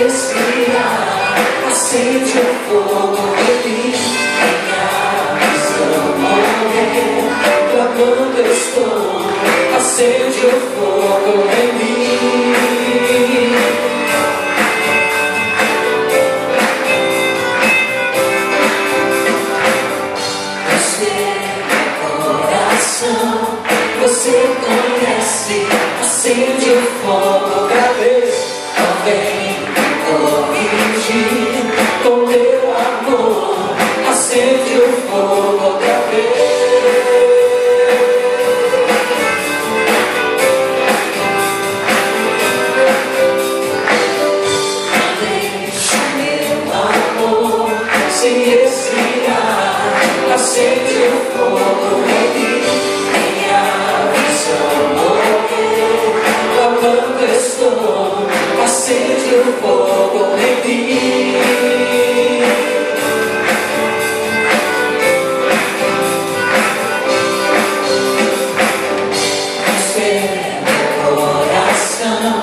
esfriar, acende o fogo em mim. Minha visão morrer, clamando estou, acende o fogo em mim. Você conhece, acende o fogo outra vez. Não vem me corrigir com meu amor, acende o fogo outra vez. Não deixe meu amor se esfriar, acende o fogo em mim. Quando estou, acende o fogo em mim. Você é meu coração,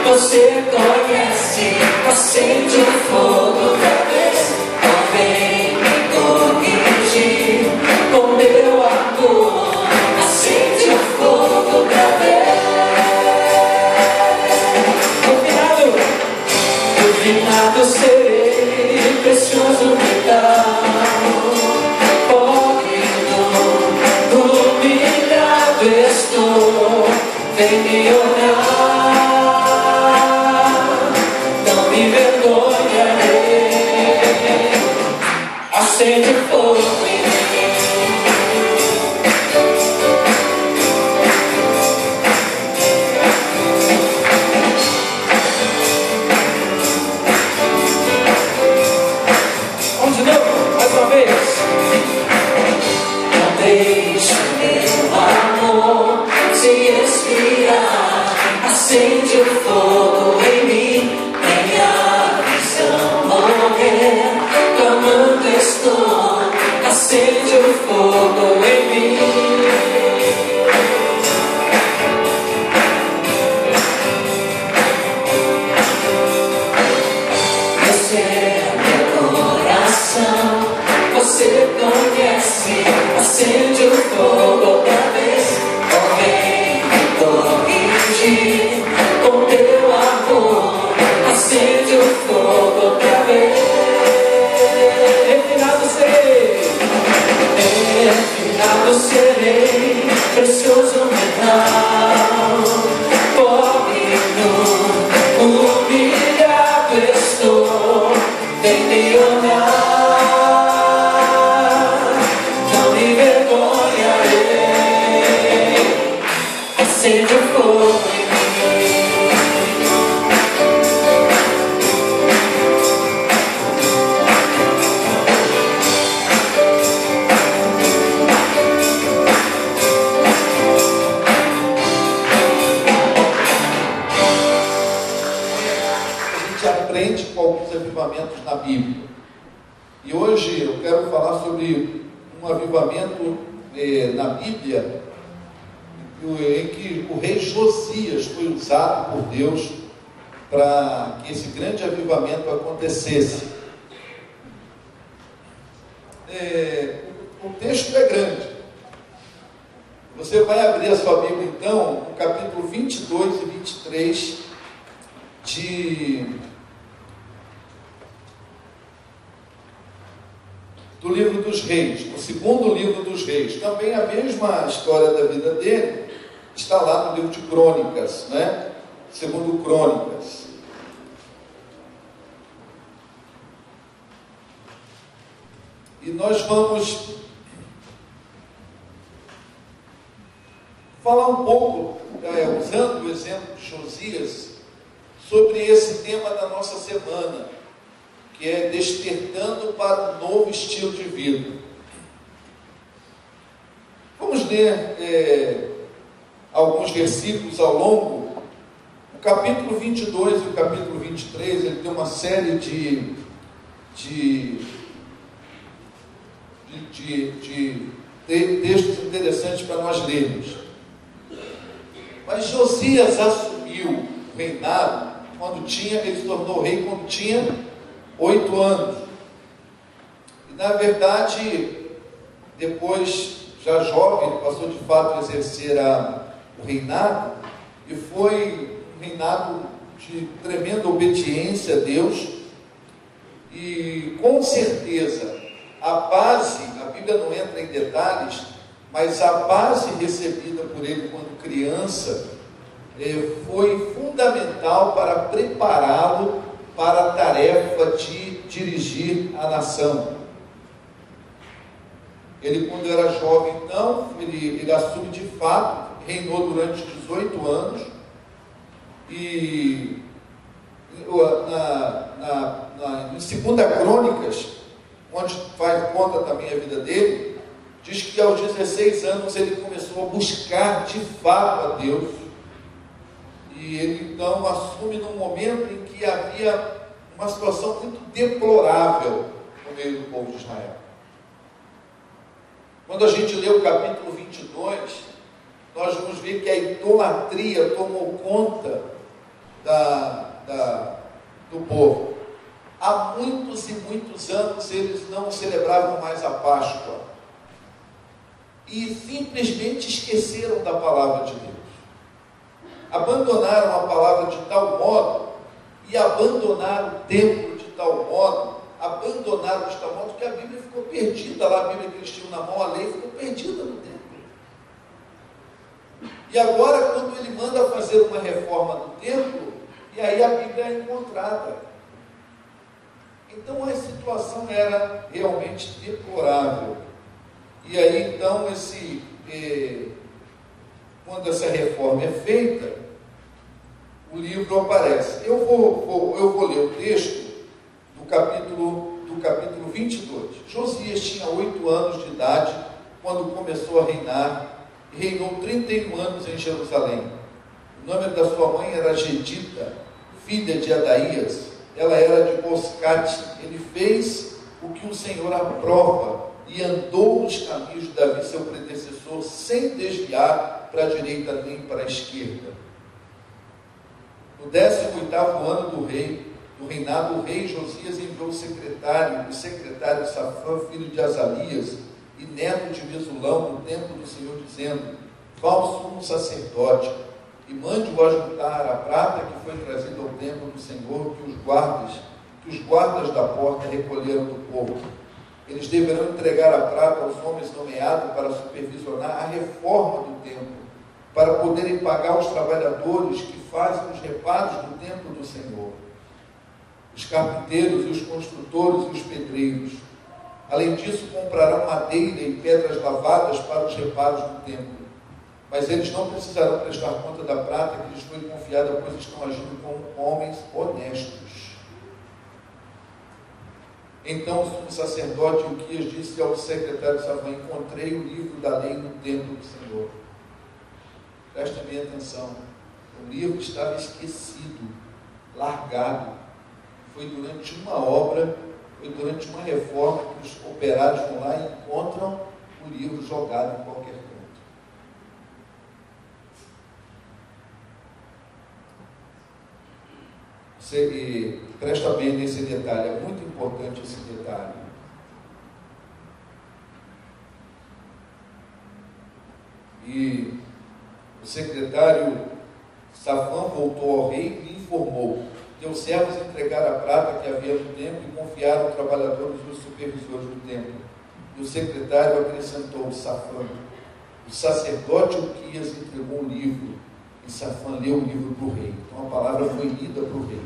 você conhece, acende o fogo outra vez. Não vem me corrigir com meu amor, acende o fogo outra vez. Refinado serei, precioso metal, pobre humilhado estou, vem me olhar, não me envergonharei, acende fogo em mim. Não deixe meu amor se esfriar, acende o fogo em mim. Minha visão morrer, clamando estou, acende o fogo em mim. Você é meu coração, você conhece, acende o fogo outra vez. Oh, vem me corrigir com teu amor, acende o fogo outra vez. Refinado serei, precioso metal, pobre humilhado estou, vem me olhar, acende o fogo em mim. A gente aprende com alguns avivamentos na Bíblia. E hoje eu quero falar sobre um avivamento na Bíblia, em que o rei Josias foi usado por Deus para que esse grande avivamento acontecesse. O texto é grande. Você vai abrir a sua Bíblia então, no capítulo 22 e 23 do livro dos reis, o segundo livro dos reis. Também a mesma história da vida dele está lá no livro de Crônicas, né? Segundo Crônicas. E nós vamos falar um pouco, usando o exemplo de Josias, sobre esse tema da nossa semana, que é despertando para um novo estilo de vida. Vamos ler alguns versículos ao longo. O capítulo 22 e o capítulo 23, ele tem uma série de textos interessantes para nós lermos. Mas Josias assumiu o reinado ele se tornou rei quando tinha 8 anos. E na verdade, depois, já jovem, ele passou de fato a exercer o reinado, e foi um reinado de tremenda obediência a Deus. E com certeza a base, a Bíblia não entra em detalhes, mas a base recebida por ele quando criança foi fundamental para prepará-lo para a tarefa de dirigir a nação. Ele, quando era jovem, então, ele assume de fato, reinou durante 18 anos, e em 2 Crônicas, onde faz conta também a vida dele, diz que aos 16 anos ele começou a buscar de fato a Deus, e ele então assume num momento em que havia uma situação muito deplorável no meio do povo de Israel. Quando a gente lê o capítulo 22, nós vamos ver que a idolatria tomou conta do povo. Há muitos e muitos anos eles não celebravam mais a Páscoa e simplesmente esqueceram da palavra de Deus. Abandonaram a palavra de tal modo e abandonaram o templo de tal modo, que a Bíblia ficou perdida lá, a Bíblia que eles tinham na mão, a lei ficou perdida no templo. E agora, quando ele manda fazer uma reforma do templo, e aí a Bíblia é encontrada. Então a situação era realmente deplorável. E aí então, quando essa reforma é feita, o livro aparece. Eu vou ler o texto do capítulo 22. Josias tinha 8 anos de idade quando começou a reinar, e reinou 31 anos em Jerusalém. O nome da sua mãe era Gedita, filha de Adaías. Ela era de Boscate. Ele fez o que o Senhor aprova e andou nos caminhos de Davi, seu predecessor, sem desviar para a direita nem para a esquerda. No 18º ano do reinado, o rei Josias enviou o secretário Safã, filho de Azalias e neto de Mesulão, no templo do Senhor, dizendo: vá ao sumo sacerdote e mande-o ajuntar a prata que foi trazida ao templo do Senhor, que os guardas da porta recolheram do povo. Eles deverão entregar a prata aos homens nomeados para supervisionar a reforma do templo, para poderem pagar os trabalhadores que fazem os reparos do templo do Senhor, os carpinteiros e os construtores e os pedreiros. Além disso, comprarão madeira e pedras lavadas para os reparos do templo. Mas eles não precisarão prestar conta da prata que lhes foi confiada, pois estão agindo como homens honestos. Então o sumo sacerdote Ilquias disse ao secretário Safã: encontrei o livro da lei no templo do Senhor. Prestem bem atenção. O livro estava esquecido, largado. Foi durante uma obra, foi durante uma reforma que os operários vão lá e encontram o livro jogado em qualquer canto. Você presta bem nesse detalhe, é muito importante esse detalhe. E o secretário Safã voltou ao rei e informou: teus servos entregaram a prata que havia no templo e confiaram trabalhadores e os supervisores do templo. E o secretário acrescentou: Safã, o sacerdote Ilquias entregou o livro, e Safã leu o livro para o rei. Então a palavra foi lida para o rei.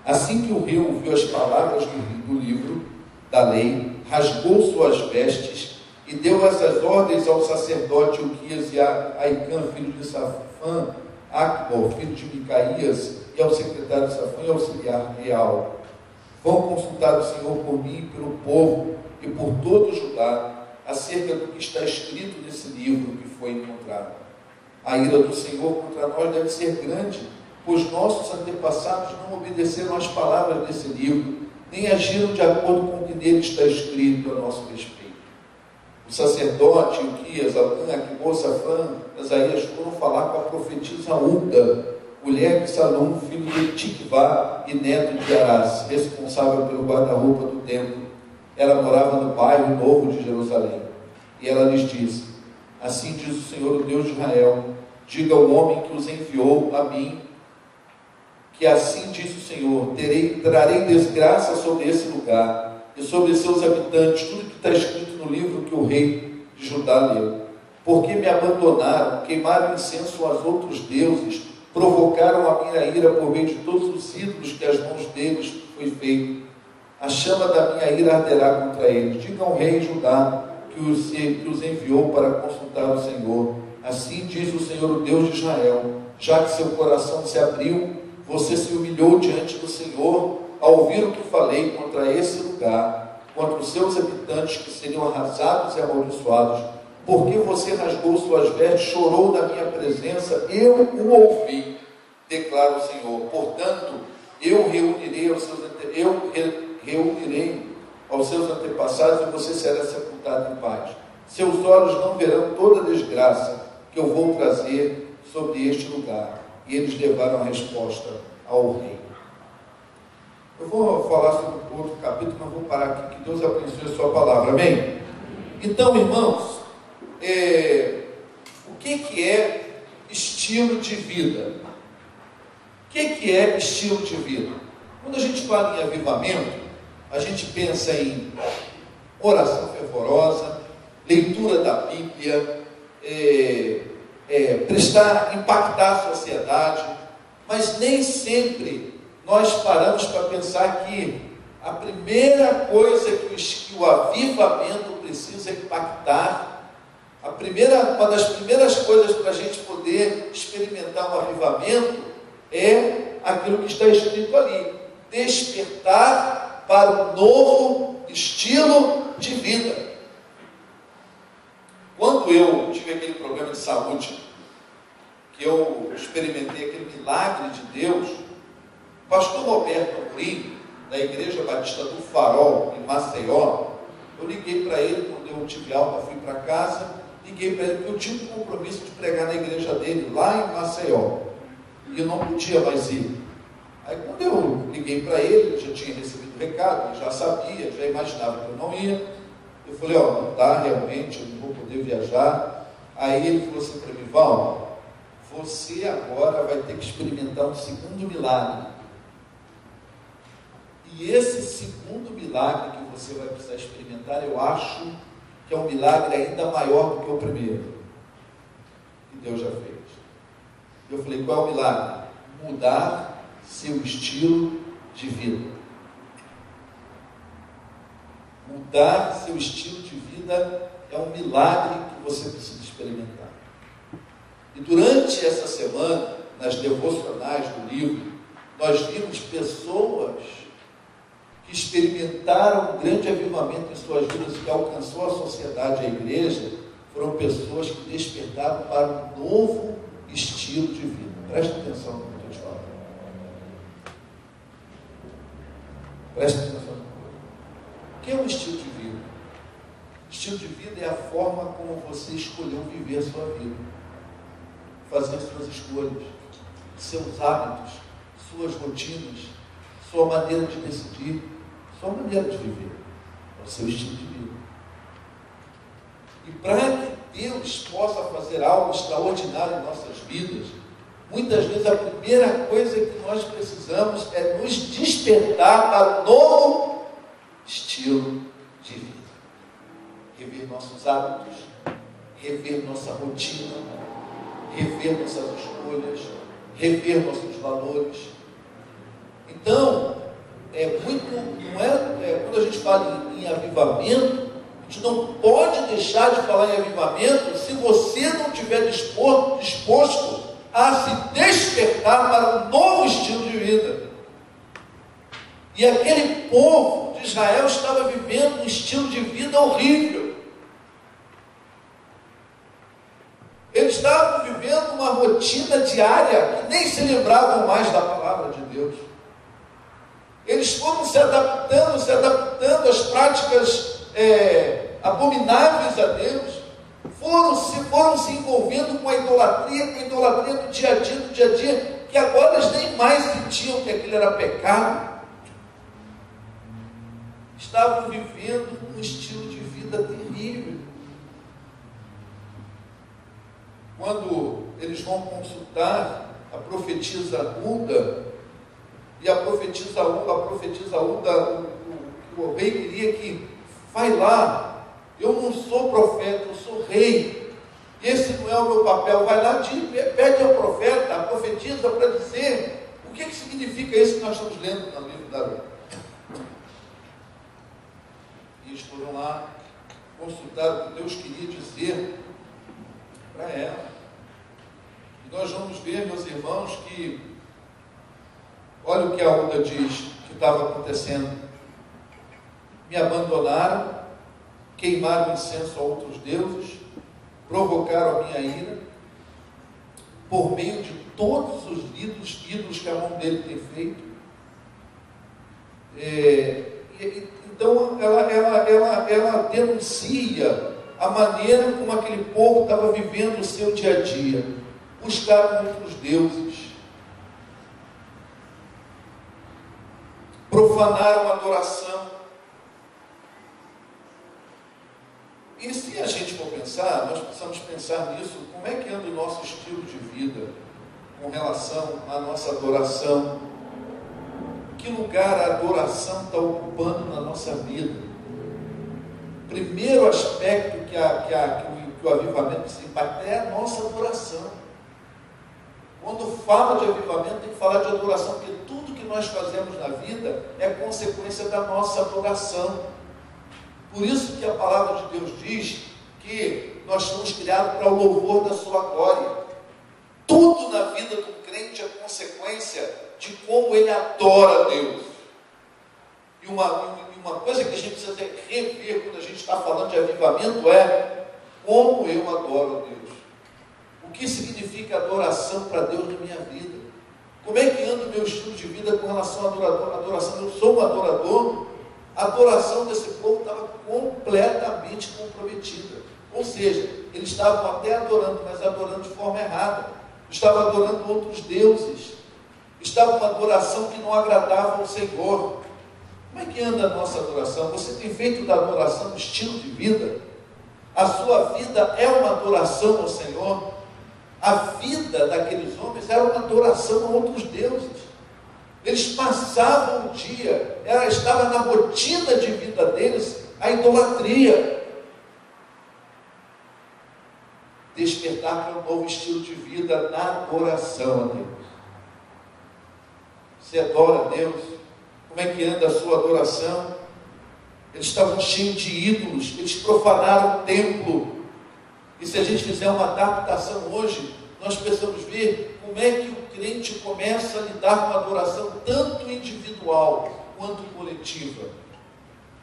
Assim que o rei ouviu as palavras do livro da lei, rasgou suas vestes e deu essas ordens ao sacerdote Ilquias e a Aicã, filho de Safã, Acbor, filho de Micaías, e ao secretário Safã e auxiliar real: vão consultar o Senhor por mim e pelo povo e por todo o Judá acerca do que está escrito nesse livro que foi encontrado. A ira do Senhor contra nós deve ser grande, pois nossos antepassados não obedeceram às palavras desse livro, nem agiram de acordo com o que nele está escrito a nosso respeito. O sacerdote Ilquias, Alcã, Aquibor, Safã, Asaías foram falar com a profetisa Hulda, mulher de Salum, filho de Tikvá e neto de Arás, responsável pelo guarda-roupa do templo. Ela morava no bairro novo de Jerusalém. E ela lhes disse: assim diz o Senhor, o Deus de Israel, diga ao homem que os enviou a mim, que assim diz o Senhor, trarei desgraça sobre esse lugar e sobre seus habitantes, tudo que está escrito no livro que o rei de Judá leu. Porque me abandonaram, queimaram incenso aos outros deuses, provocaram a minha ira por meio de todos os ídolos que as mãos deles foi feito. A chama da minha ira arderá contra eles. Diga ao rei Judá que os enviou para consultar o Senhor. Assim diz o Senhor, o Deus de Israel, já que seu coração se abriu, você se humilhou diante do Senhor, ao ouvir o que falei contra esse lugar, contra os seus habitantes que seriam arrasados e amaldiçoados, porque você rasgou suas vestes, chorou na minha presença, eu o ouvi, declara o Senhor. Portanto, eu reunirei aos seus antepassados e você será sepultado em paz. Seus olhos não verão toda a desgraça que eu vou trazer sobre este lugar. E eles levaram a resposta ao rei. Eu vou falar sobre outro capítulo, mas vou parar aqui, que Deus abençoe a sua palavra, amém? Então, irmãos, o que é estilo de vida? O que é estilo de vida? Quando a gente fala em avivamento, a gente pensa em oração fervorosa, leitura da Bíblia, impactar a sociedade, mas nem sempre nós paramos para pensar que a primeira coisa que o avivamento precisa impactar, uma das primeiras coisas para a gente poder experimentar um avivamento é aquilo que está escrito ali: despertar para um novo estilo de vida. Quando eu tive aquele problema de saúde, que eu experimentei aquele milagre de Deus, o pastor Roberto Amorim, da Igreja Batista do Farol, em Maceió, eu liguei para ele, quando eu tive alta, fui para casa, liguei para ele, porque eu tinha um compromisso de pregar na igreja dele, lá em Maceió, e eu não podia mais ir. Aí quando eu liguei para ele, eu já tinha recebido o recado, ele já sabia, já imaginava que eu não ia. Eu falei, não dá realmente, eu não vou poder viajar. Aí ele falou assim para mim: Valdo, você agora vai ter que experimentar um segundo milagre. E esse segundo milagre que você vai precisar experimentar, eu acho que é um milagre ainda maior do que o primeiro, que Deus já fez. Eu falei, qual é o milagre? Mudar seu estilo de vida. Mudar seu estilo de vida é um milagre que você precisa experimentar. E durante essa semana, nas devocionais do livro, nós vimos pessoas que experimentaram um grande avivamento em suas vidas, que alcançou a sociedade e a igreja. Foram pessoas que despertaram para um novo estilo de vida. Presta atenção no que eu estou te falando. Presta atenção. O que é um estilo de vida? Estilo de vida é a forma como você escolheu viver a sua vida, fazer suas escolhas, seus hábitos, suas rotinas, sua maneira de decidir, sua maneira de viver, é o seu estilo de vida. E para que Deus possa fazer algo extraordinário em nossas vidas, muitas vezes a primeira coisa que nós precisamos é nos despertar para um novo estilo de vida. Rever nossos hábitos, rever nossa rotina, rever nossas escolhas, rever nossos valores. Então, quando a gente fala em avivamento, a gente não pode deixar de falar em avivamento se você não estiver disposto a se despertar para um novo estilo de vida. E aquele povo de Israel estava vivendo um estilo de vida horrível. Eles estavam vivendo uma rotina diária que nem se lembravam mais da palavra de Deus. Eles foram se adaptando às práticas abomináveis a Deus. Foram se envolvendo com a idolatria do dia a dia, que agora eles nem mais sentiam que aquilo era pecado. Estavam vivendo um estilo de vida terrível. Quando eles vão consultar a profetisa Hulda, e a profetisa Hulda, o rei queria que, vai lá, eu não sou profeta, eu sou rei, esse não é o meu papel, vai lá, pede ao profeta, a profetisa, para dizer o que significa isso que nós estamos lendo no livro da lei. E eles foram lá consultar o que Deus queria dizer para ela. E nós vamos ver, meus irmãos, que olha o que a Hulda diz que estava acontecendo. Me abandonaram, queimaram incenso a outros deuses, provocaram a minha ira, por meio de todos os ídolos que a mão dele tem feito. Então ela denuncia a maneira como aquele povo estava vivendo o seu dia a dia. Buscaram outros deuses, profanaram a adoração. E se a gente for pensar, nós precisamos pensar nisso, como é que anda o nosso estilo de vida com relação à nossa adoração? Que lugar a adoração está ocupando na nossa vida? Primeiro aspecto que o avivamento se impacta é a nossa adoração. Quando fala de avivamento, tem que falar de adoração, porque tudo que nós fazemos na vida é consequência da nossa adoração. Por isso que a palavra de Deus diz que nós somos criados para o louvor da sua glória. Tudo na vida do crente é consequência de como ele adora a Deus. E uma coisa que a gente precisa rever quando a gente está falando de avivamento é como eu adoro a Deus. O que significa adoração para Deus na minha vida? Como é que anda o meu estilo de vida com relação à adoração? Eu sou um adorador. A adoração desse povo estava completamente comprometida. Ou seja, eles estavam até adorando, mas adorando de forma errada. Estavam adorando outros deuses. Estava uma adoração que não agradava ao Senhor. Como é que anda a nossa adoração? Você tem feito da adoração um estilo de vida? A sua vida é uma adoração ao Senhor? A vida daqueles homens era uma adoração a outros deuses. Eles passavam o dia, estava na rotina de vida deles a idolatria. Despertar para um novo estilo de vida na adoração a Deus. Você adora a Deus? Como é que anda a sua adoração? Eles estavam cheios de ídolos, eles profanaram o templo. E se a gente fizer uma adaptação hoje, nós precisamos ver como é que o crente começa a lidar com a adoração tanto individual quanto coletiva.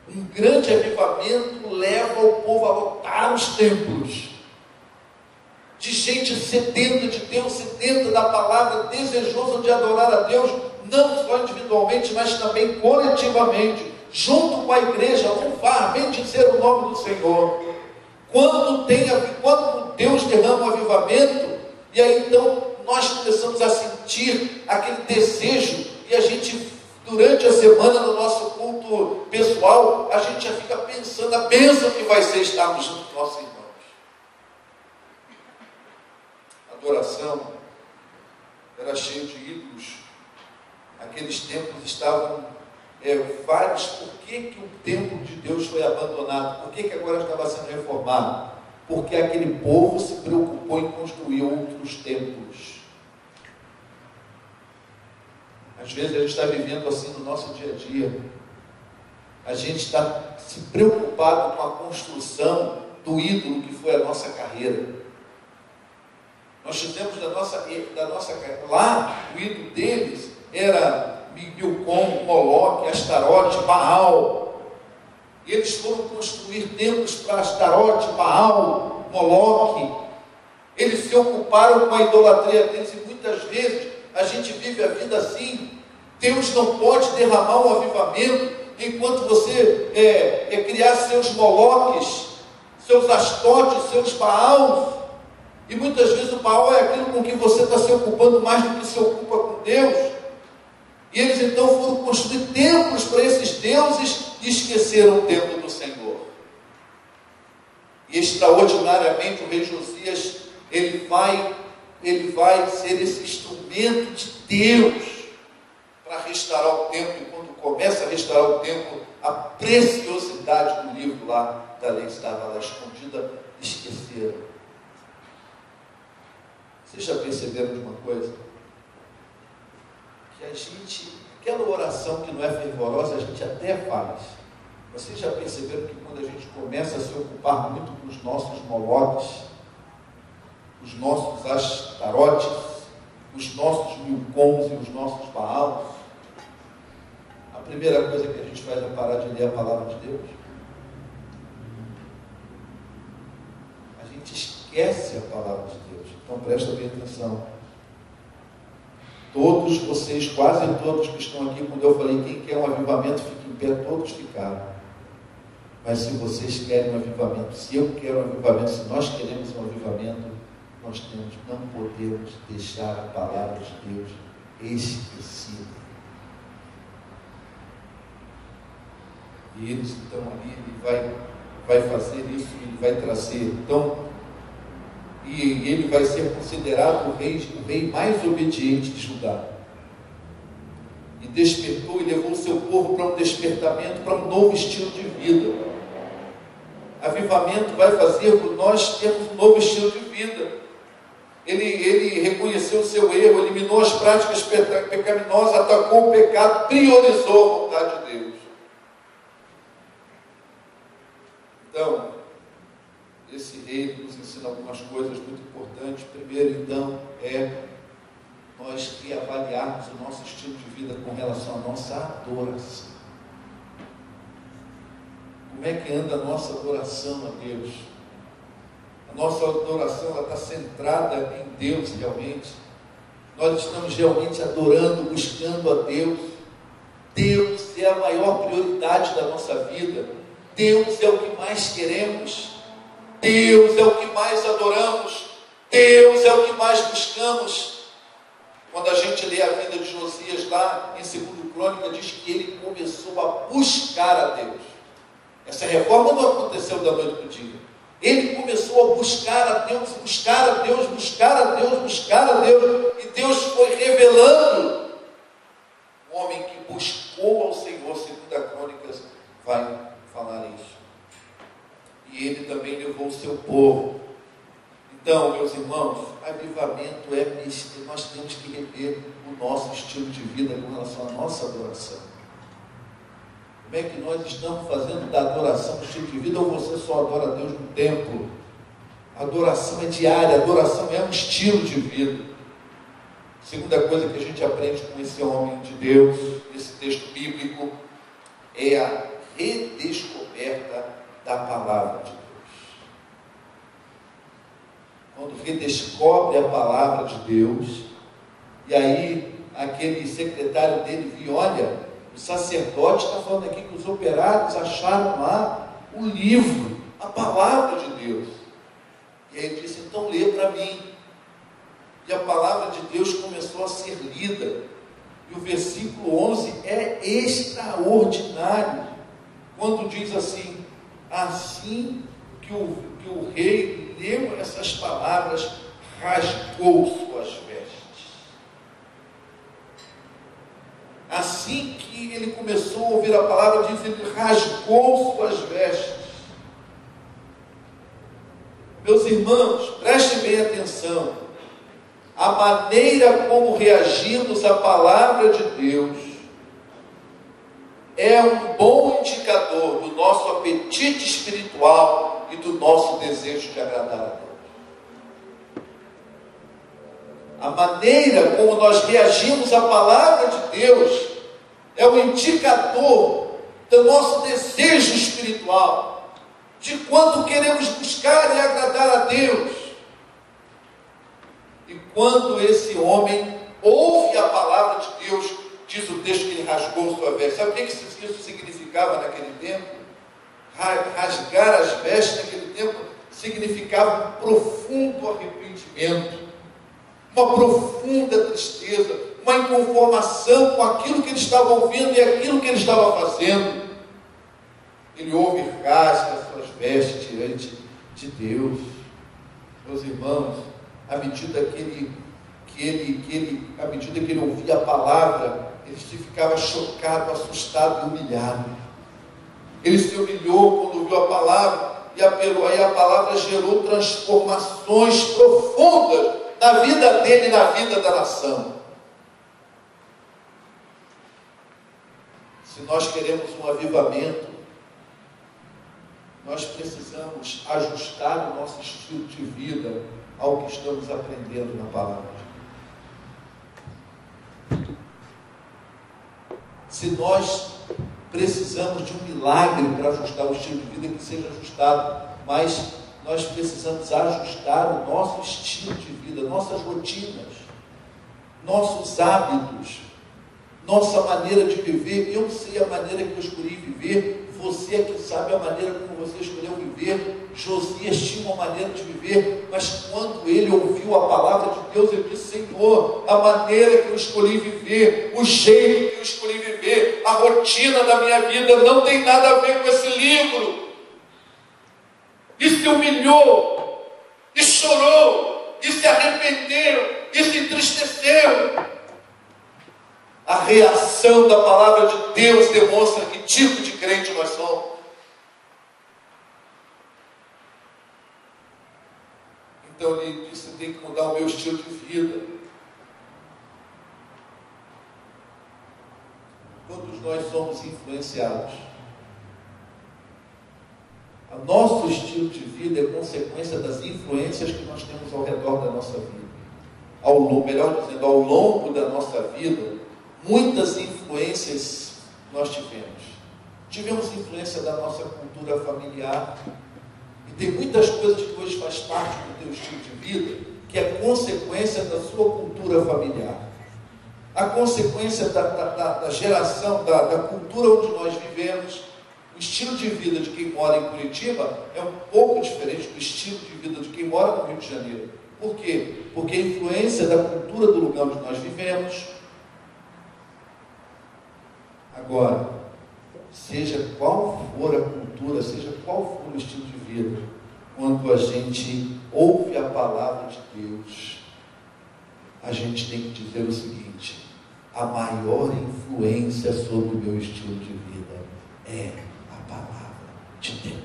Um grande avivamento leva o povo a lotar os templos, de gente sedenta de Deus, sedenta da palavra, desejosa de adorar a Deus, não só individualmente, mas também coletivamente, junto com a igreja, louvar, bendizer o nome do Senhor. Quando Deus derrama o avivamento, e aí então nós começamos a sentir aquele desejo, e a gente, durante a semana, no nosso culto pessoal, a gente já fica pensando a bênção que vai ser estarmos junto com nossos irmãos. A adoração era cheia de ídolos. Aqueles templos estavam vários. Por que o templo de Deus foi abandonado? Por que agora estava sendo reformado? Porque aquele povo se preocupou em construir outros templos. Às vezes a gente está vivendo assim no nosso dia a dia. A gente está se preocupado com a construção do ídolo que foi a nossa carreira. Nós fizemos da nossa carreira. Lá, o ídolo deles era Milcom, Moloque, Astarote, Baal. E eles foram construir templos para Astarote, Baal, Moloque. Eles se ocuparam com a idolatria deles, e muitas vezes a gente vive a vida assim. Deus não pode derramar um avivamento enquanto você criar seus Moloques, seus Astotes, seus Baals. E muitas vezes o Baal é aquilo com que você está se ocupando mais do que se ocupa com Deus. E eles então foram construir templos para esses deuses e esqueceram o templo do Senhor. E extraordinariamente o rei Josias, ele vai ser esse instrumento de Deus para restaurar o templo. E quando começa a restaurar o templo, a preciosidade do livro lá da lei estava lá escondida, esqueceram. Vocês já perceberam de uma coisa? Que a gente, aquela oração que não é fervorosa, a gente até faz. Vocês já perceberam que quando a gente começa a se ocupar muito com os nossos moloques, os nossos astarotes, os nossos milcons e os nossos baals, a primeira coisa que a gente faz é parar de ler a palavra de Deus? A gente esquece a palavra de Deus. Então presta bem atenção. Todos vocês, quase todos que estão aqui, quando eu falei quem quer um avivamento, fique em pé, todos ficaram. Mas se vocês querem um avivamento, se eu quero um avivamento, se nós queremos um avivamento, nós não podemos deixar a palavra de Deus esquecida. E eles então ali, ele vai fazer isso, ele vai trazer, então, e ele vai ser considerado o rei mais obediente de Judá. E despertou e levou o seu povo para um despertamento, para um novo estilo de vida. Avivamento vai fazer com nós termos um novo estilo de vida. Ele reconheceu o seu erro, eliminou as práticas pecaminosas, atacou o pecado, priorizou a vontade de Deus. Então, esse rei nos ensina algumas coisas muito importantes. Primeiro, então, é nós reavaliarmos o nosso estilo de vida com relação à nossa adoração. Como é que anda a nossa adoração a Deus? A nossa adoração, ela está centrada em Deus realmente. Nós estamos realmente adorando, buscando a Deus. Deus é a maior prioridade da nossa vida. Deus é o que mais queremos. Deus é o que mais adoramos. Deus é o que mais buscamos. Quando a gente lê a vida de Josias lá em 2 Crônica, diz que ele começou a buscar a Deus. Essa reforma não aconteceu da noite para o dia. Ele começou a buscar a Deus, buscar a Deus, buscar a Deus, buscar a Deus. E Deus foi revelando. Um homem que buscou ao Senhor, 2 Crônicas vai falar isso. E ele também levou o seu povo. Então, meus irmãos, avivamento nós temos que rever o nosso estilo de vida com relação à nossa adoração. Como é que nós estamos fazendo da adoração um estilo de vida, ou você só adora a Deus no templo? A adoração é diária, a adoração é um estilo de vida. Segunda coisa que a gente aprende com esse homem de Deus, esse texto bíblico, é a redescoberta da palavra de Deus. Quando redescobre a palavra de Deus, e aí aquele secretário dele viu, olha, o sacerdote está falando aqui que os operários acharam lá o livro, a palavra de Deus. E aí ele disse, então lê para mim. E a palavra de Deus começou a ser lida. E o versículo 11 é extraordinário. Quando diz assim, assim que o rei leu essas palavras, rasgou suas vestes. Assim que ele começou a ouvir a palavra, diz, ele rasgou suas vestes. Meus irmãos, prestem bem atenção. A maneira como reagimos à palavra de Deus é um bom indicador do nosso apetite espiritual e do nosso desejo de agradar a Deus. A maneira como nós reagimos à palavra de Deus é um indicador do nosso desejo espiritual, de quanto queremos buscar e agradar a Deus. E quando esse homem ouve a palavra de Deus, diz o texto que ele rasgou sua veste. Sabe o que isso significava naquele tempo? Rasgar as vestes naquele tempo significava um profundo arrependimento, uma profunda tristeza, uma inconformação com aquilo que ele estava ouvindo e aquilo que ele estava fazendo. Ele ouve e rasga as suas vestes diante de Deus. Meus irmãos, à medida que ele ouvia a palavra, ele ficava chocado, assustado e humilhado. Ele se humilhou quando ouviu a palavra e apelou. Aí a palavra gerou transformações profundas na vida dele e na vida da nação. Se nós queremos um avivamento, nós precisamos ajustar o nosso estilo de vida ao que estamos aprendendo na palavra. Se nós precisamos de um milagre para ajustar o estilo de vida, que seja ajustado, mas nós precisamos ajustar o nosso estilo de vida, nossas rotinas, nossos hábitos, nossa maneira de viver. Eu sei a maneira que eu escolhi viver, você é que sabe a maneira como você escolheu viver. Josias tinha uma maneira de viver, mas quando ele ouviu a palavra de Deus, ele disse: Senhor, a maneira que eu escolhi viver, o jeito que eu escolhi viver, a rotina da minha vida não tem nada a ver com esse livro. E se humilhou, e chorou, e se arrependeu, e se entristeceu. A reação da palavra de Deus demonstra que tipo de crente nós somos. Então ele disse: tem que mudar o meu estilo de vida. Todos nós somos influenciados. O nosso estilo de vida é consequência das influências que nós temos ao redor da nossa vida. Melhor dizendo, ao longo da nossa vida, muitas influências nós tivemos. Tivemos influência da nossa cultura familiar. E tem muitas coisas que hoje faz parte do teu estilo de vida, que é consequência da sua cultura familiar. A consequência da geração, da cultura onde nós vivemos. O estilo de vida de quem mora em Curitiba é um pouco diferente do estilo de vida de quem mora no Rio de Janeiro. Por quê? Porque a influência da cultura do lugar onde nós vivemos. Agora, seja qual for a cultura, seja qual for o estilo de vida, quando a gente ouve a palavra de Deus, a gente tem que dizer o seguinte: a maior influência sobre o meu estilo de vida é a palavra de Deus.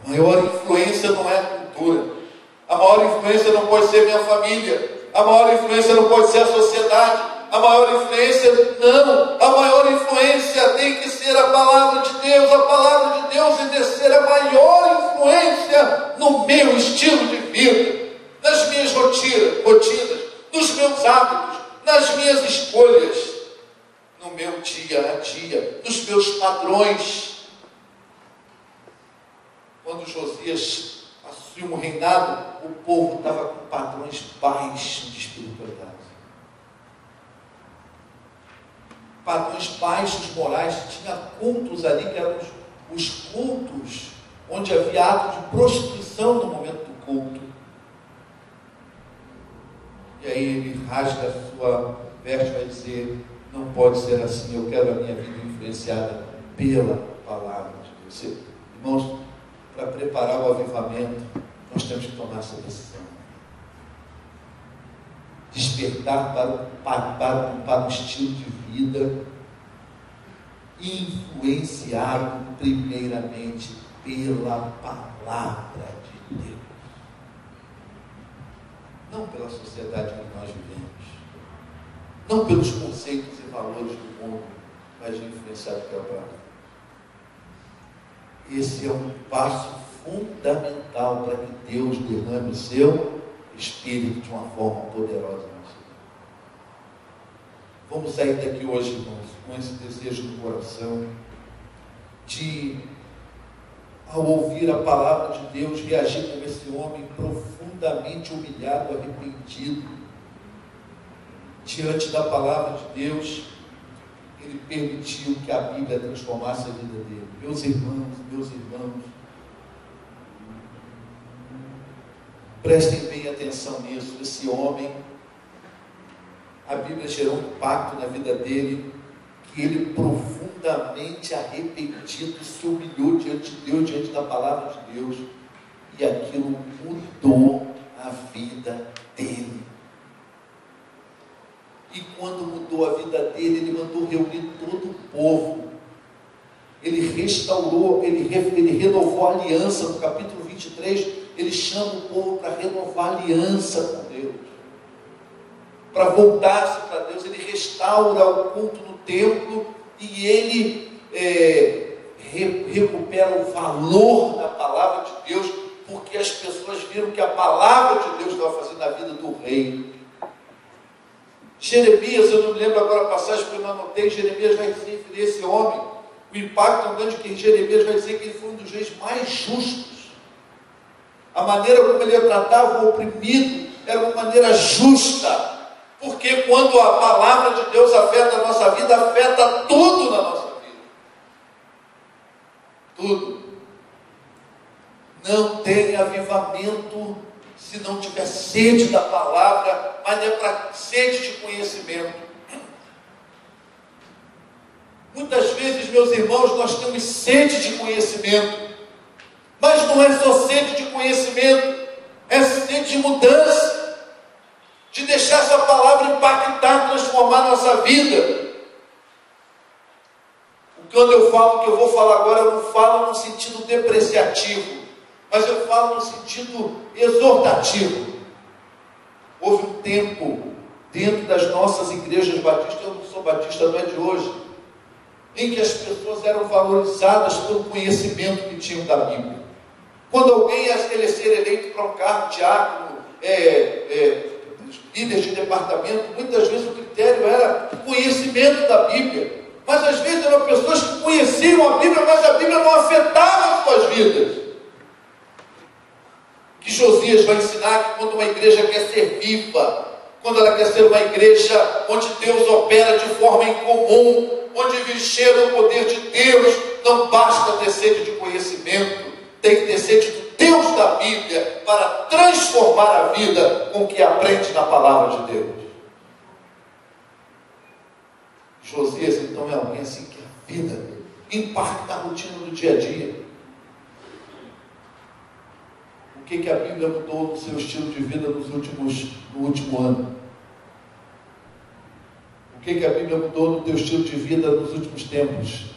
A maior influência não é a cultura. A maior influência não pode ser minha família. A maior influência não pode ser a sociedade. A maior influência, não. A maior influência tem que ser a palavra de Deus. A palavra de Deus exercer a maior influência no meu estilo de vida, nas minhas rotinas, nos meus hábitos, nas minhas escolhas, no meu dia a dia, nos meus padrões. Quando Josias assumiu o reinado, o povo estava com padrões baixos de espiritualidade. Padrões baixos morais. Tinha cultos ali que eram os cultos onde havia ato de prostituição no momento do culto. E aí ele rasga a sua veste e vai dizer: não pode ser assim, eu quero a minha vida influenciada pela palavra de Deus. Irmãos, para preparar o avivamento, nós temos que tomar essa decisão. Despertar para um estilo de vida influenciado primeiramente pela palavra de Deus. Não pela sociedade que nós vivemos, não pelos conceitos e valores do mundo, mas influenciado pela palavra. Esse é um passo fundamental para que Deus derrame o seu Espírito de uma forma poderosa na nossa vida. Vamos sair daqui hoje, irmãos, com esse desejo no coração de, ao ouvir a palavra de Deus, reagir como esse homem profundamente humilhado, arrependido diante da palavra de Deus, ele permitiu que a Bíblia transformasse a vida dele. Meus irmãos, prestem bem atenção nisso. Esse homem, a Bíblia gerou um impacto na vida dele, que ele profundamente arrependido se humilhou diante de Deus, diante da palavra de Deus, e aquilo mudou a vida dele. E quando mudou a vida dele, ele mandou reunir todo o povo. Ele restaurou, ele renovou a aliança. No capítulo 23, ele chama o povo para renovar a aliança com Deus, para voltar-se para Deus. Ele restaura o culto no templo e ele recupera o valor da palavra de Deus, porque as pessoas viram que a palavra de Deus estava fazendo na vida do rei. Jeremias, eu não me lembro agora a passagem, porque eu não anotei. Jeremias vai se referir a esse homem. O impacto é grande, que Jeremias vai dizer que ele foi um dos reis mais justos. A maneira como ele tratava o oprimido era uma maneira justa, porque quando a palavra de Deus afeta a nossa vida, afeta tudo na nossa vida. Tudo. Não tem avivamento se não tiver sede da palavra, mas é para sede de conhecimento. Muitas vezes, meus irmãos, nós temos sede de conhecimento, mas não é só sede de conhecimento, é sede de mudança, de deixar essa palavra impactar, transformar a nossa vida. Quando eu falo que eu vou falar agora, eu não falo no sentido depreciativo, mas eu falo no sentido exortativo. Houve um tempo dentro das nossas igrejas batistas, eu não sou batista, não é de hoje, em que as pessoas eram valorizadas pelo conhecimento que tinham da Bíblia. Quando alguém ia ser eleito para um cargo, diácono, líder de departamento, muitas vezes o critério era o conhecimento da Bíblia. Mas às vezes eram pessoas que conheciam a Bíblia, mas a Bíblia não afetava as suas vidas. Que Josias vai ensinar que quando uma igreja quer ser viva, quando ela quer ser uma igreja onde Deus opera de forma incomum, onde vive cheio do poder de Deus, não basta ter sede de conhecimento, tem que ter sede do Deus da Bíblia para transformar a vida com o que aprende na palavra de Deus. Josias, então, é alguém assim que a vida dele impacta a rotina do dia a dia. O que a Bíblia mudou no seu estilo de vida no último ano? O que a Bíblia mudou no teu estilo de vida nos últimos tempos?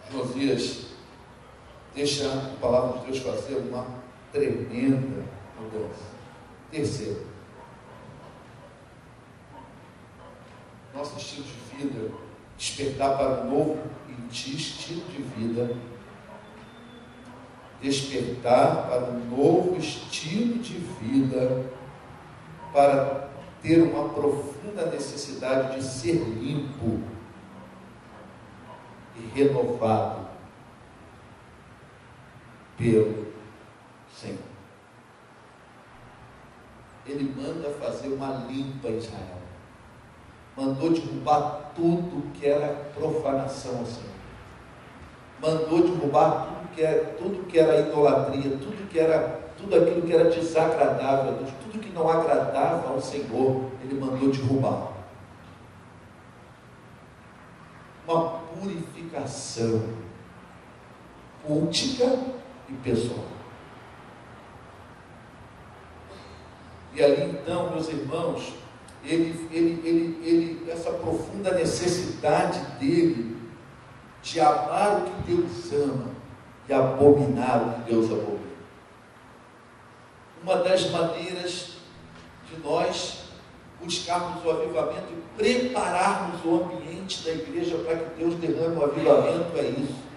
Josias deixa a palavra de Deus fazer uma tremenda mudança. Terceiro, nosso estilo de vida, despertar para um novo estilo de vida, despertar para um novo estilo de vida, para ter uma profunda necessidade de ser limpo e renovado pelo Senhor. Ele manda fazer uma limpa em Israel. Mandou derrubar tudo que era profanação ao Senhor. Mandou derrubar tudo que era idolatria, tudo aquilo que era desagradável a Deus, tudo que não agradava ao Senhor, Ele mandou derrubar. Uma purificação cultica e pessoal. E ali então, meus irmãos, essa profunda necessidade dele de amar o que Deus ama e abominar o que Deus abomina. Uma das maneiras de nós buscarmos o avivamento e prepararmos o ambiente da igreja para que Deus derrame o avivamento é isso.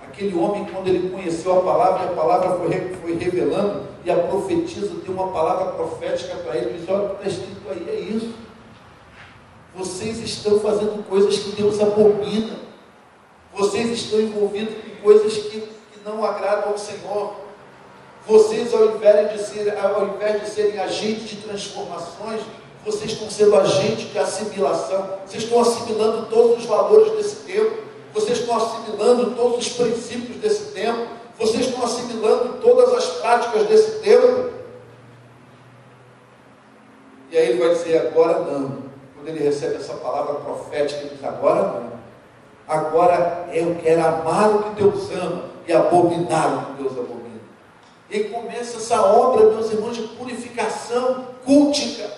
Aquele homem, quando ele conheceu a palavra foi revelando, e a profetisa deu uma palavra profética para ele, diz: olha, o que está escrito aí é isso. Vocês estão fazendo coisas que Deus abomina. Vocês estão envolvidos com coisas que não agradam ao Senhor. Vocês, ao invés de serem agentes de transformações, vocês estão sendo agentes de assimilação. Vocês estão assimilando todos os valores desse tempo. Vocês estão assimilando todos os princípios desse tempo. Vocês estão assimilando todas as práticas desse tempo. E aí ele vai dizer, agora não. Quando ele recebe essa palavra profética, ele diz, agora não. Agora eu quero amar o que Deus ama e abominar o que Deus abomina. E aí começa essa obra, meus irmãos, de purificação cultica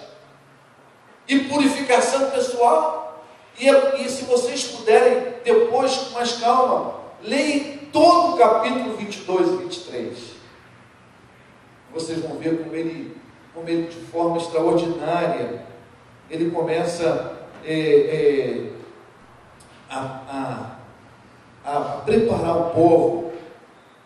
e purificação pessoal. E se vocês puderem, depois, com mais calma, leiam todo o capítulo 22 e 23. Vocês vão ver como ele de forma extraordinária, ele começa a preparar o povo.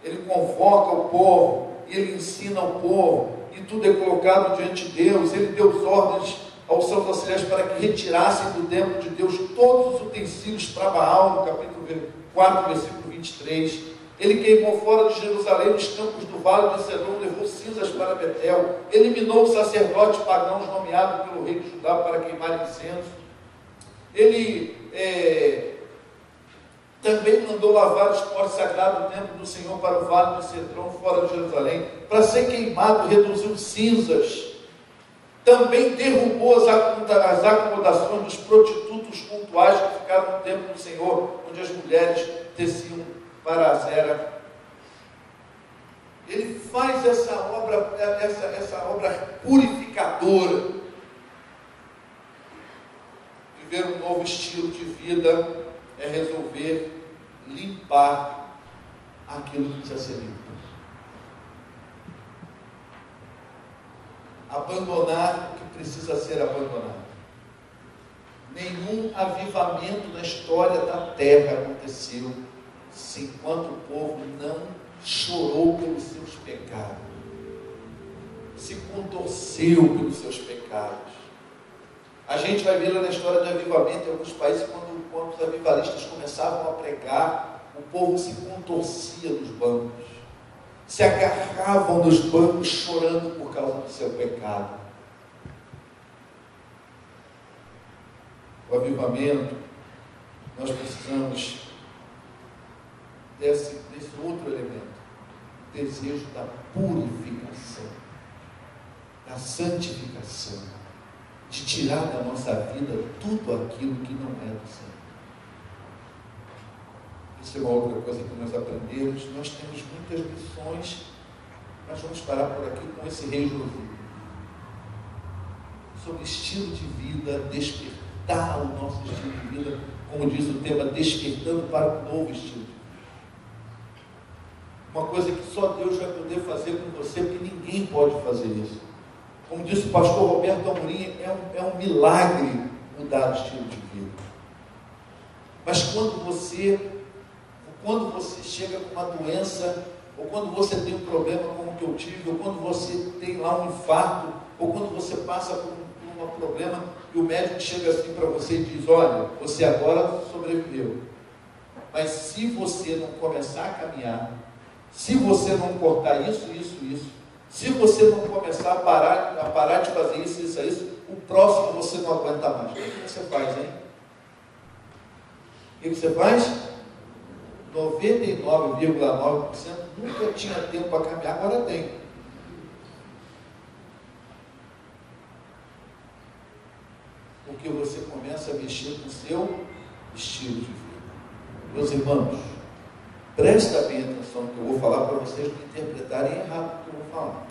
Ele convoca o povo, ele ensina o povo, e tudo é colocado diante de Deus. Ele deu ordens aos seus auxiliares para que retirassem do templo de Deus todos os utensílios para Baal, no capítulo 4, versículo 23. Ele queimou fora de Jerusalém, nos campos do vale de Cedron, levou cinzas para Betel, eliminou os sacerdotes pagãos nomeados pelo rei de Judá para queimar incenso. Ele também mandou lavar os potes sagrados do templo do Senhor para o vale de Cedron, fora de Jerusalém, para ser queimado, reduziu cinzas. Também derrubou as acomodações dos prostitutos cultuais que ficaram no templo do Senhor, onde as mulheres teciam para a Zera. Ele faz essa obra purificadora. Viver um novo estilo de vida é resolver limpar aquilo que precisa ser limpo. Abandonar o que precisa ser abandonado. Nenhum avivamento na história da terra aconteceu se enquanto o povo não chorou pelos seus pecados, se contorceu pelos seus pecados. A gente vai ver lá na história de avivamento em alguns países, quando os avivalistas começavam a pregar, o povo se contorcia nos bancos, se agarravam nos bancos chorando por causa do seu pecado. O avivamento, nós precisamos desse outro elemento, o desejo da purificação, da santificação, de tirar da nossa vida tudo aquilo que não é do Senhor. Isso é uma outra coisa que nós aprendemos. Nós temos muitas lições. Nós vamos parar por aqui com esse resumo sobre estilo de vida, despertar o nosso estilo de vida, como diz o tema, despertando para um novo estilo de vida. Uma coisa que só Deus vai poder fazer com você, porque ninguém pode fazer isso. Como disse o pastor Roberto Amorim, é um milagre mudar o estilo de vida. Mas quando você chega com uma doença, ou quando você tem um problema como o que eu tive, ou quando você tem lá um infarto, ou quando você passa por um problema, e o médico chega assim para você e diz, olha, você agora sobreviveu. Mas se você não começar a caminhar, se você não cortar isso, se você não começar a parar de fazer isso, o próximo você não aguenta mais. O que você faz, hein? O que você faz? 99,9% nunca tinha tempo para caminhar, agora tem. Porque você começa a mexer com o seu estilo de vida. Meus irmãos, presta bem atenção no que eu vou falar para vocês não interpretarem errado o que eu vou falar.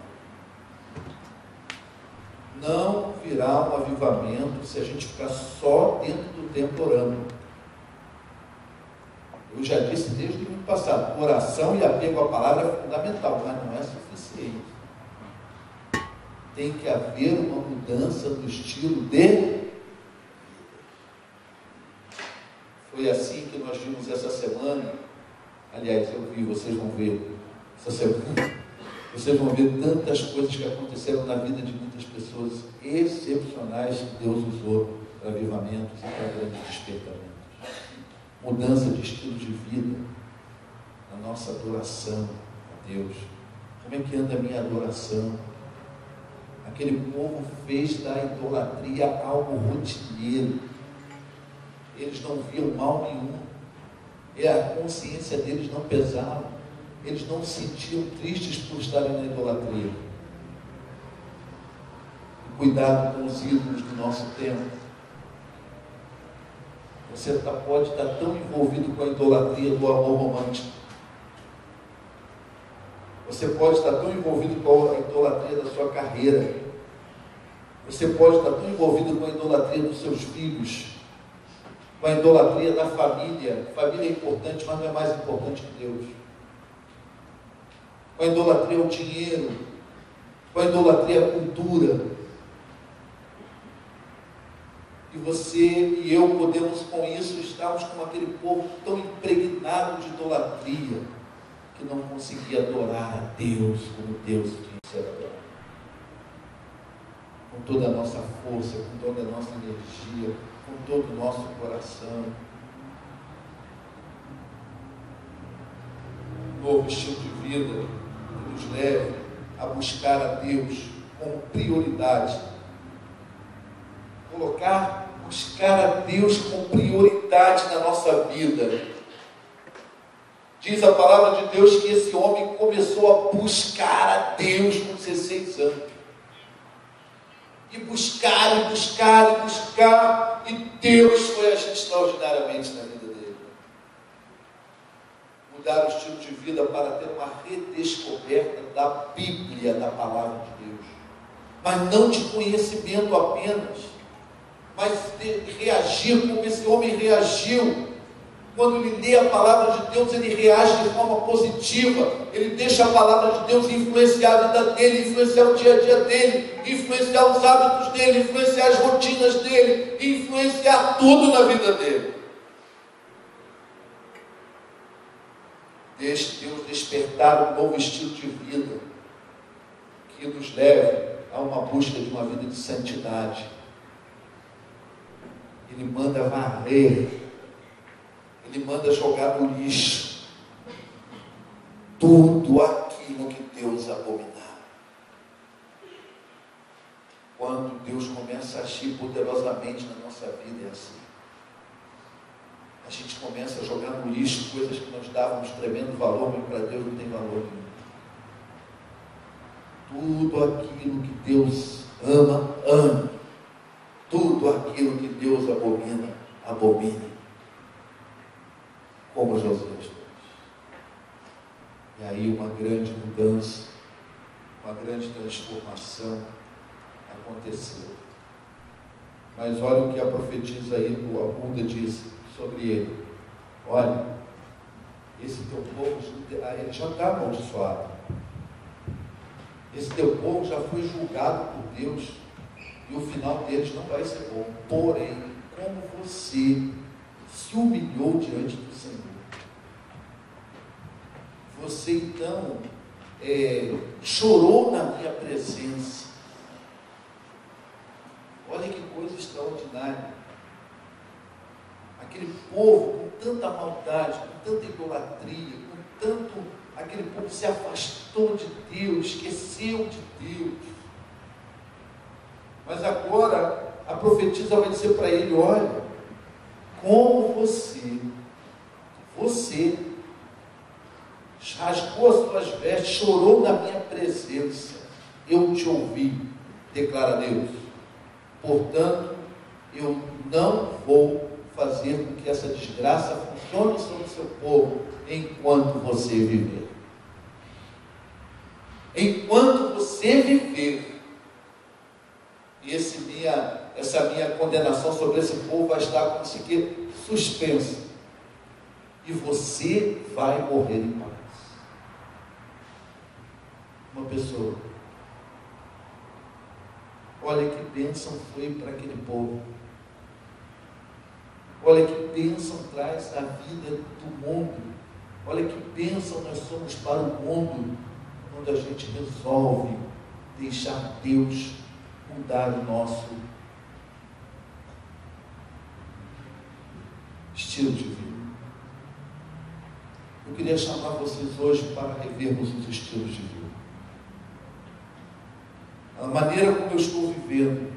Não virá um avivamento se a gente ficar só dentro do templo orando. Eu já disse desde o ano passado, oração e apego à palavra é fundamental, mas não é suficiente. Tem que haver uma mudança do estilo de... Foi assim que nós vimos essa semana. Aliás, eu vi, vocês vão ver essa semana. Vocês vão ver tantas coisas que aconteceram na vida de muitas pessoas excepcionais que Deus usou para avivamentos e para grandes despertamentos. Mudança de estilo de vida, na nossa adoração a Deus, Como é que anda a minha adoração? Aquele povo fez da idolatria algo rotineiro. Eles não viam mal nenhum. E a consciência deles não pesava. Eles não se sentiam tristes por estarem na idolatria. E cuidado com os ídolos do nosso tempo. Você pode estar tão envolvido com a idolatria do amor romântico. Você pode estar tão envolvido com a idolatria da sua carreira. Você pode estar tão envolvido com a idolatria dos seus filhos, com a idolatria da família. Família é importante, mas não é mais importante que Deus. Com a idolatria ao dinheiro, com a idolatria à cultura. E você e eu podemos com isso estarmos com aquele povo tão impregnado de idolatria, que não conseguia adorar a Deus como Deus disse adorar. Com toda a nossa força, com toda a nossa energia, com todo o nosso coração. Um novo estilo de vida que nos leve a buscar a Deus como prioridade. Buscar a Deus como prioridade na nossa vida. Diz a palavra de Deus que esse homem começou a buscar a Deus com 16 anos. E buscar, e Deus foi agir extraordinariamente na vida dele. Mudar o estilo de vida para ter uma redescoberta da Bíblia, da palavra de Deus. Mas não de conhecimento apenas, mas de reagir como esse homem reagiu. Quando ele lê a palavra de Deus, ele reage de forma positiva. Ele deixa a palavra de Deus influenciar a vida dele, influenciar o dia a dia dele, influenciar os hábitos dele, influenciar as rotinas dele, influenciar tudo na vida dele. Deixe Deus despertar um novo estilo de vida que nos leve a uma busca de uma vida de santidade. Ele manda varrer, Ele manda jogar no lixo tudo aquilo que Deus abominar. Quando Deus começa a agir poderosamente na nossa vida, é assim. A gente começa a jogar no lixo coisas que nós dávamos tremendo valor, mas para Deus não tem valor nenhum. Tudo aquilo que Deus ama, ame. Tudo aquilo que Deus abomina, abomine. Como Josué fez. E aí uma grande mudança, uma grande transformação aconteceu. Mas olha o que a profetisa aí do Abuda disse sobre ele. Olha, esse teu povo, ele já está amaldiçoado. Esse teu povo já foi julgado por Deus. E o final deles não vai ser bom. Porém, como você se humilhou diante do Senhor, você então chorou na minha presença. Olha que coisa extraordinária. Aquele povo com tanta maldade, com tanta idolatria, com tanto, aquele povo se afastou de Deus, esqueceu de Deus. Mas agora a profetisa vai dizer para ele: olha, como você rasgou as suas vestes, chorou na minha presença, eu te ouvi, declara Deus. Portanto, eu não vou fazer com que essa desgraça funcione sobre o seu povo enquanto você viver. Enquanto você viver, essa minha condenação sobre esse povo vai estar como se que suspensa. E você vai morrer em paz. Uma pessoa. Olha que bênção foi para aquele povo. Olha que bênção traz a vida do mundo. Olha que bênção nós somos para o mundo, quando a gente resolve deixar Deus mudar o nosso estilo de vida. Eu queria chamar vocês hoje para revermos os estilos de vida. a maneira como eu estou vivendo,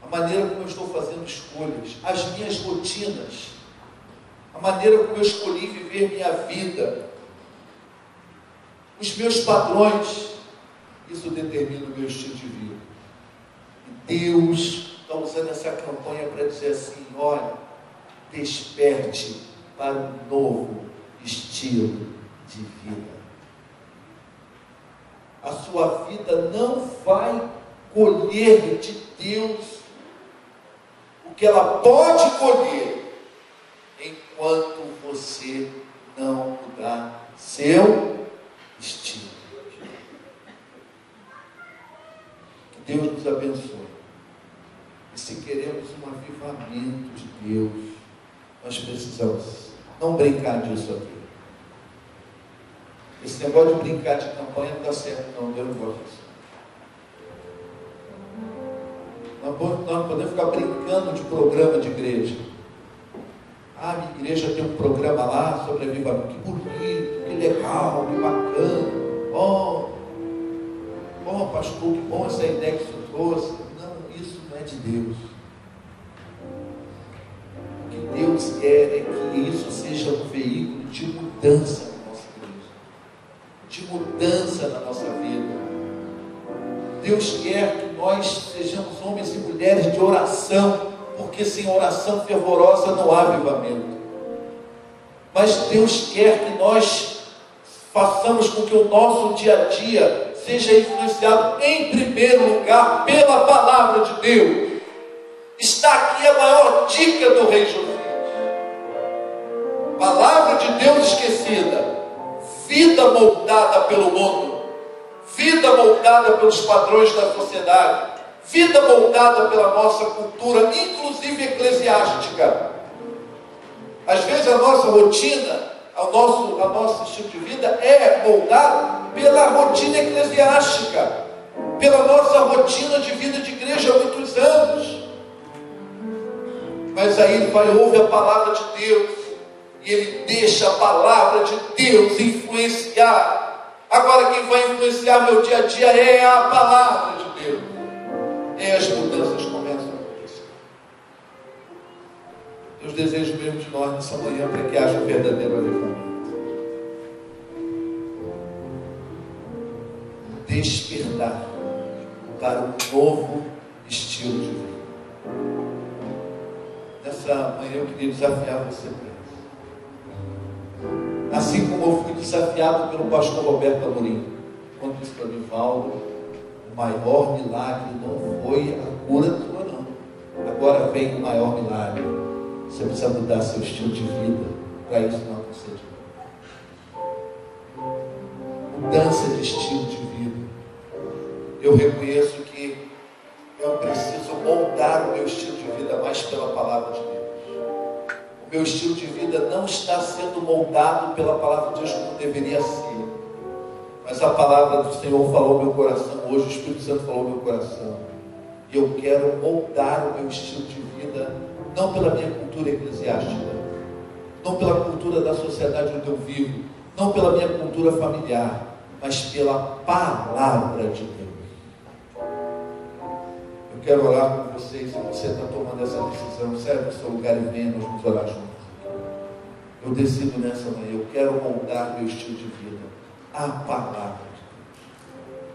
a maneira como eu estou fazendo escolhas, as minhas rotinas, a maneira como eu escolhi viver minha vida, os meus padrões, isso determina o meu estilo de vida. E Deus está usando essa campanha para dizer assim: olha, desperte para um novo estilo de vida. A sua vida não vai colher de Deus o que ela pode colher enquanto você não mudar seu estilo. Que Deus nos abençoe. E se queremos um avivamento de Deus, nós precisamos não brincar disso aqui. Esse negócio de brincar de campanha não dá certo, não. Deus não gosta disso. Nós não podemos ficar brincando de programa de igreja. Ah, minha igreja tem um programa lá sobre avivamento. Que bonito, que legal, que bacana. Bom, pastor, que bom essa ideia que você trouxe. Não, isso não é de Deus. O que Deus quer é que isso seja um veículo de mudança na nossa igreja, de mudança na nossa vida. Deus quer que nós sejamos homens e mulheres de oração, porque sem oração fervorosa não há avivamento. Mas Deus quer que nós façamos com que o nosso dia a dia seja influenciado em primeiro lugar pela palavra de Deus. Está aqui a maior dica do Rei Josias. Palavra de Deus esquecida, vida moldada pelo mundo, vida moldada pelos padrões da sociedade, vida moldada pela nossa cultura, inclusive eclesiástica. Às vezes a nossa rotina, a nosso estilo de vida é moldado pela rotina eclesiástica, pela nossa rotina de vida de igreja há muitos anos. Mas aí ele vai ouvir a palavra de Deus, e ele deixa a palavra de Deus influenciar. Agora quem vai influenciar meu dia a dia é a palavra de Deus. E as mudanças começam a acontecer. Deus deseja o mesmo de nós nessa manhã, para que haja um verdadeiro avivamento. Despertar para um novo estilo de vida. Nessa manhã eu queria desafiar você para isso. Assim como eu fui desafiado pelo pastor Roberto Amorim, quando disse para mim: Valdo, o maior milagre não foi a cura tua, não. Agora vem o maior milagre. Você precisa mudar seu estilo de vida para isso não acontecer de novo. Mudança de estilo de vida. Eu reconheço que eu preciso moldar o meu estilo de vida mais pela palavra de Deus. O meu estilo de vida não está sendo moldado pela palavra de Deus como deveria ser. Mas a palavra do Senhor falou no meu coração hoje, o Espírito Santo falou no meu coração. E eu quero moldar o meu estilo de vida, não pela minha cultura eclesiástica, não pela cultura da sociedade onde eu vivo, não pela minha cultura familiar, mas pela palavra de Deus. Eu quero orar com vocês. Se você está tomando essa decisão, sai do seu lugar e venha, nós vamos orar juntos. Eu decido nessa manhã, eu quero moldar meu estilo de vida à palavra de Deus.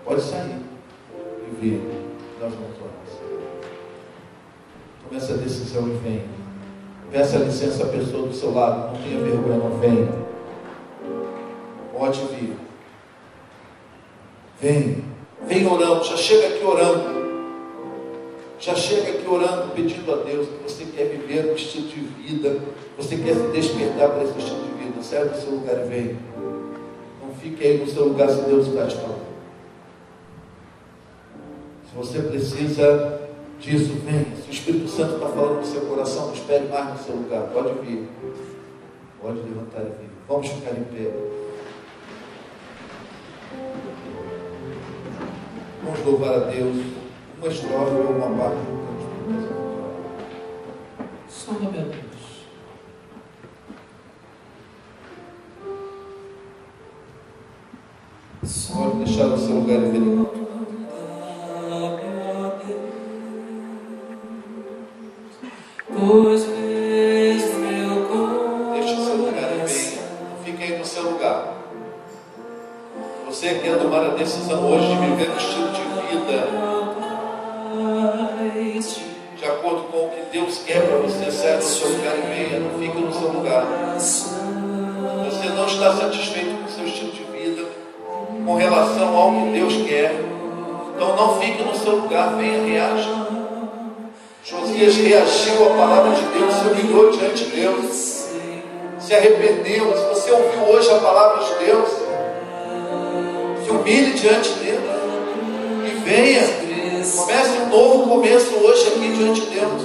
Pode sair e vir, nós vamos orar. Tome essa decisão e venha. Peça licença à pessoa do seu lado, não tenha vergonha, não venha. Pode vir. Vem orando, já chega aqui orando. Já chega aqui orando, pedindo a Deus que você quer viver um estilo de vida, você quer se despertar para esse estilo de vida. Sai do seu lugar e vem. Não fique aí no seu lugar se Deus está te falando. Se você precisa disso, vem. Se o Espírito Santo está falando no seu coração, não espere mais no seu lugar. Pode vir. Pode levantar e vir. Vamos ficar em pé. Vamos louvar a Deus. Uma estrofe ou uma parte do canto. Sonda, meu Deus. Pode deixar no seu lugar e vir. seu lugar. Você quer tomar a decisão hoje de viver um estilo de vida de acordo com o que Deus quer para você, saia do seu lugar e venha, não fique no seu lugar. Você não está satisfeito com o seu estilo de vida, com relação ao que Deus quer, então não fique no seu lugar, venha, reaja. Josias reagiu à palavra de Deus, se humilhou diante de Deus, se arrependeu. Se você ouviu hoje a palavra de Deus, se humilhe diante de Deus e venha. Comece um novo começo hoje aqui diante de Deus.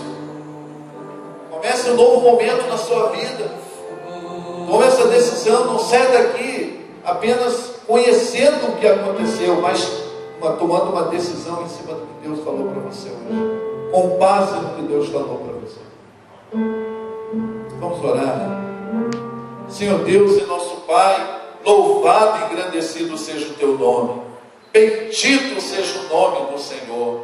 Comece um novo momento na sua vida. Tome essa decisão, não saia daqui apenas conhecendo o que aconteceu, mas tomando uma decisão em cima do que Deus falou para você hoje. Com base no que Deus falou para você. Vamos orar. Senhor Deus e nosso Pai, louvado e engrandecido seja o teu nome. Bendito seja o nome do Senhor.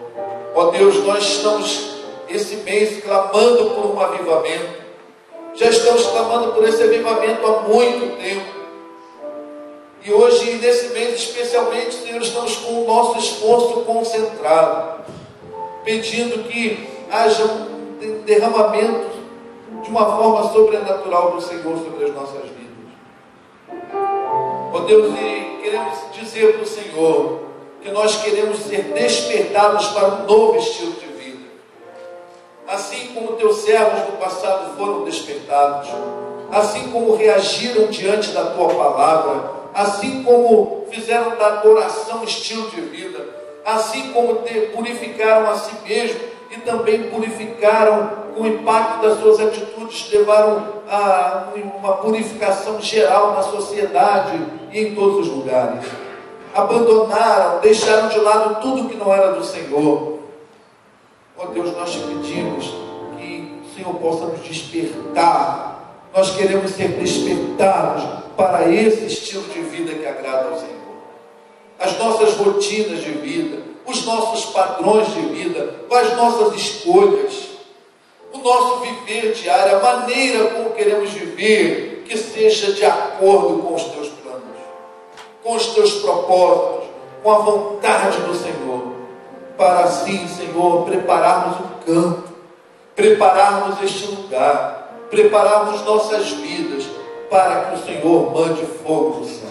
Ó Deus, nós estamos esse mês clamando por um avivamento. Já estamos clamando por esse avivamento há muito tempo. E hoje, nesse mês especialmente, Senhor, estamos com o nosso esforço concentrado, pedindo que haja um derramamento de uma forma sobrenatural do Senhor sobre as nossas vidas. Ó Deus, e queremos dizer para o Senhor que nós queremos ser despertados para um novo estilo de vida. Assim como teus servos no passado foram despertados, assim como reagiram diante da tua palavra, assim como fizeram da adoração estilo de vida, assim como purificaram a si mesmo e também purificaram com o impacto das suas atitudes, levaram a uma purificação geral na sociedade e em todos os lugares. Abandonaram, deixaram de lado tudo que não era do Senhor. Ó Deus, nós te pedimos que o Senhor possa nos despertar. Nós queremos ser despertados para esse estilo de vida que agrada ao Senhor. As nossas rotinas de vida, os nossos padrões de vida, as nossas escolhas, o nosso viver diário, a maneira como queremos viver, que seja de acordo com os teus planos, com os teus propósitos, com a vontade do Senhor, para assim, Senhor, prepararmos o campo, prepararmos este lugar, prepararmos nossas vidas, para que o Senhor mande fogo do céu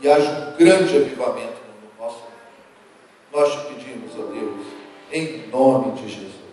e haja um grande avivamento no nosso mundo. Nós te pedimos, ó Deus, em nome de Jesus.